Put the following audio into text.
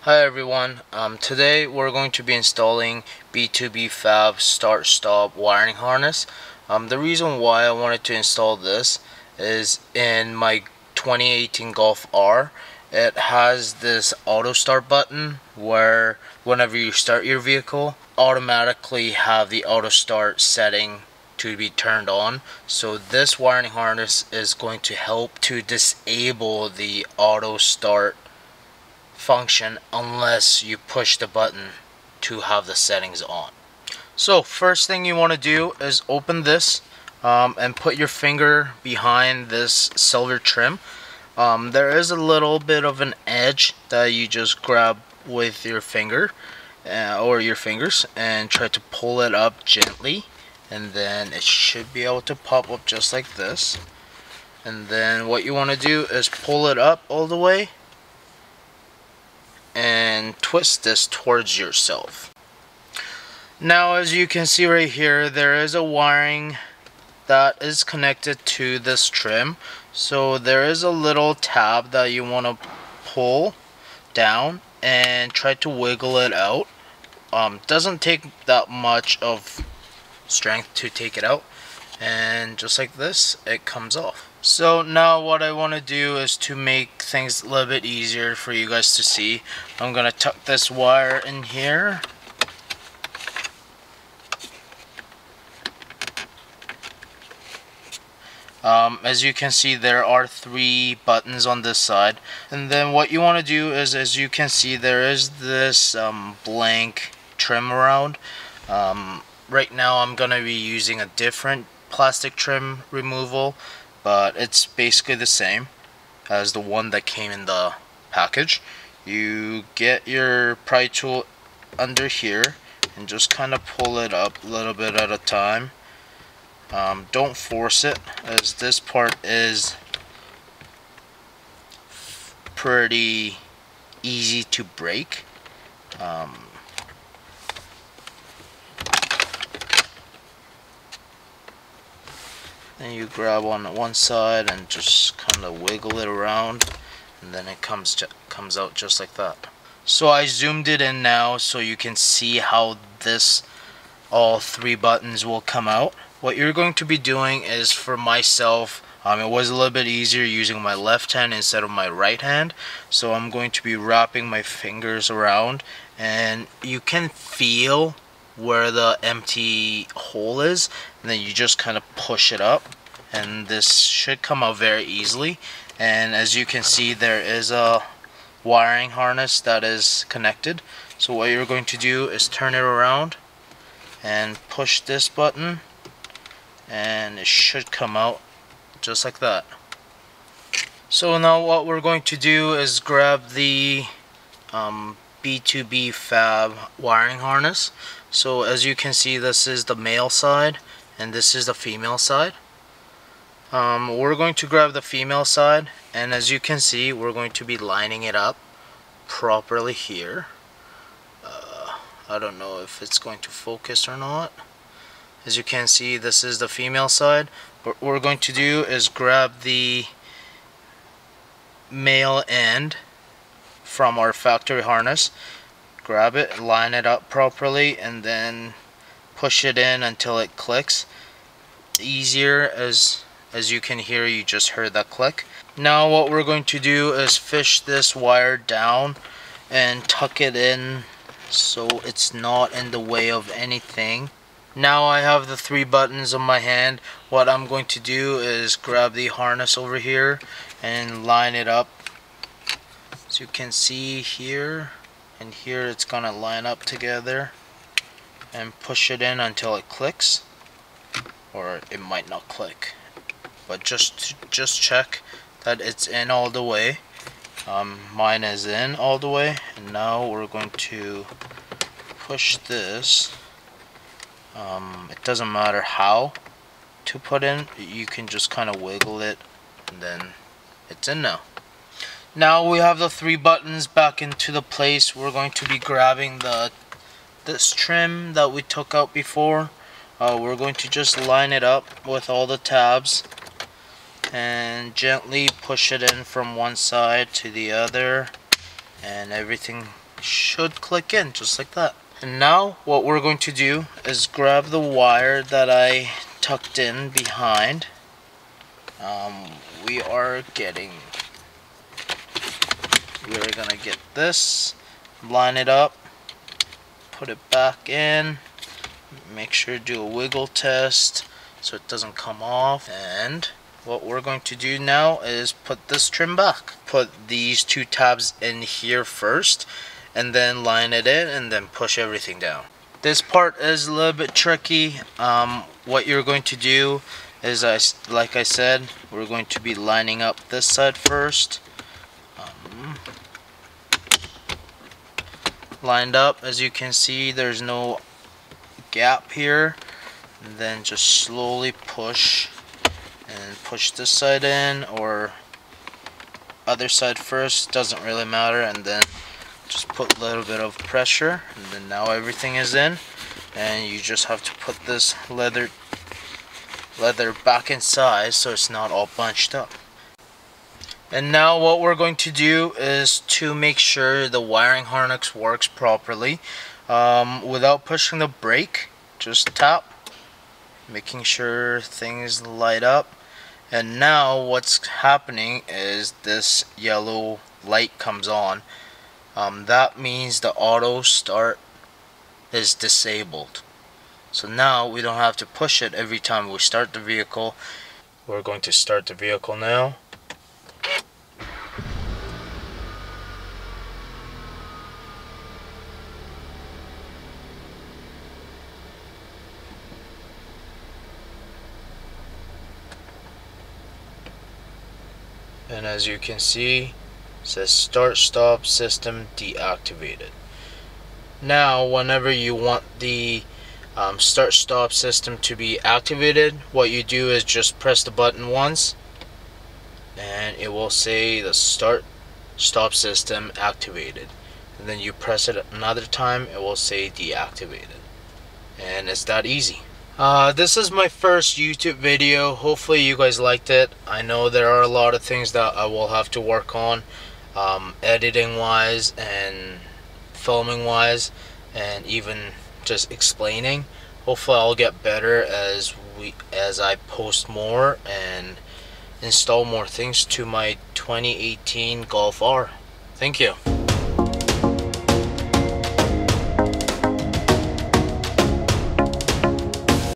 Hi everyone, today we're going to be installing B2BFAB start-stop wiring harness. The reason why I wanted to install this is in my 2018 Golf R, it has this auto start button where whenever you start your vehicle, automatically have the auto start setting to be turned on. So this wiring harness is going to help to disable the auto start function unless you push the button to have the settings on. So first thing you want to do is open this and put your finger behind this silver trim. There is a little bit of an edge that you just grab with your finger or your fingers and try to pull it up gently, and then it should be able to pop up just like this. And then what you want to do is pull it up all the way and twist this towards yourself. Now, as you can see right here, there is a wiring that is connected to this trim. So there is a little tab that you want to pull down and try to wiggle it out. Doesn't take that much of strength to take it out, and just like this, it comes off. So now what I want to do is to make things a little bit easier for you guys to see. I'm going to tuck this wire in here. As you can see, there are 3 buttons on this side, and then what you want to do is, as you can see, there is this blank trim around. Right now I'm going to be using a different plastic trim removal, but it's basically the same as the one that came in the package. You get your pry tool under here and just kind of pull it up a little bit at a time. Don't force it, as this part is pretty easy to break. Then you grab on one side and just kind of wiggle it around, and then it comes out just like that. So I zoomed it in now so you can see how all 3 buttons will come out. What you're going to be doing is, for myself, it was a little bit easier using my left hand instead of my right hand. So I'm going to be wrapping my fingers around, and you can feel where the empty hole is, and then you just kind of push it up, and this should come out very easily. And as you can see, there is a wiring harness that is connected. So what you're going to do is turn it around and push this button, and it should come out just like that. So now what we're going to do is grab the B2BFAB wiring harness. So as you can see, this is the male side and this is the female side. We're going to grab the female side, and as you can see, we're going to be lining it up properly here. I don't know if it's going to focus or not. As you can see, this is the female side. What we're going to do is grab the male end from our factory harness, grab it, line it up properly, and then push it in until it clicks. Easier, as you can hear, you just heard that click. Now what we're going to do is fish this wire down and tuck it in so it's not in the way of anything. Now I have the 3 buttons on my hand. What I'm going to do is grab the harness over here and line it up. As you can see here and here, it's gonna line up together, and push it in until it clicks, or it might not click, but just check that it's in all the way. Mine is in all the way, and now we're going to push this. It doesn't matter how to put in, you can just kind of wiggle it, and then it's in now. Now we have the 3 buttons back into the place. We're going to be grabbing this trim that we took out before. We're going to just line it up with all the tabs and gently push it in from one side to the other, and everything should click in just like that. And now what we're going to do is grab the wire that I tucked in behind. We are gonna get this, line it up, put it back in, make sure to do a wiggle test so it doesn't come off. And what we're going to do now is put this trim back. Put these two tabs in here first and then line it in and then push everything down. This part is a little bit tricky. What you're going to do is, like I said, we're going to be lining up this side first. Lined up, as you can see, there's no gap here. And then just slowly push and push this side in, or other side first, doesn't really matter, and then just put a little bit of pressure, and then now everything is in, and you just have to put this leather back inside so it's not all bunched up. And now what we're going to do is to make sure the wiring harness works properly, without pushing the brake, just tap, making sure things light up. And now what's happening is this yellow light comes on. That means the auto start is disabled. So now we don't have to push it every time we start the vehicle. We're going to start the vehicle now. And as you can see, it says start stop system deactivated. Now whenever you want the start stop system to be activated, what you do is just press the button once and it will say the start stop system activated, and then you press it another time, it will say deactivated. And it's that easy. This is my first YouTube video. Hopefully you guys liked it. I know there are a lot of things that I will have to work on, editing wise and filming wise, and even just explaining. Hopefully I'll get better as I post more and install more things to my 2018 Golf R. Thank you.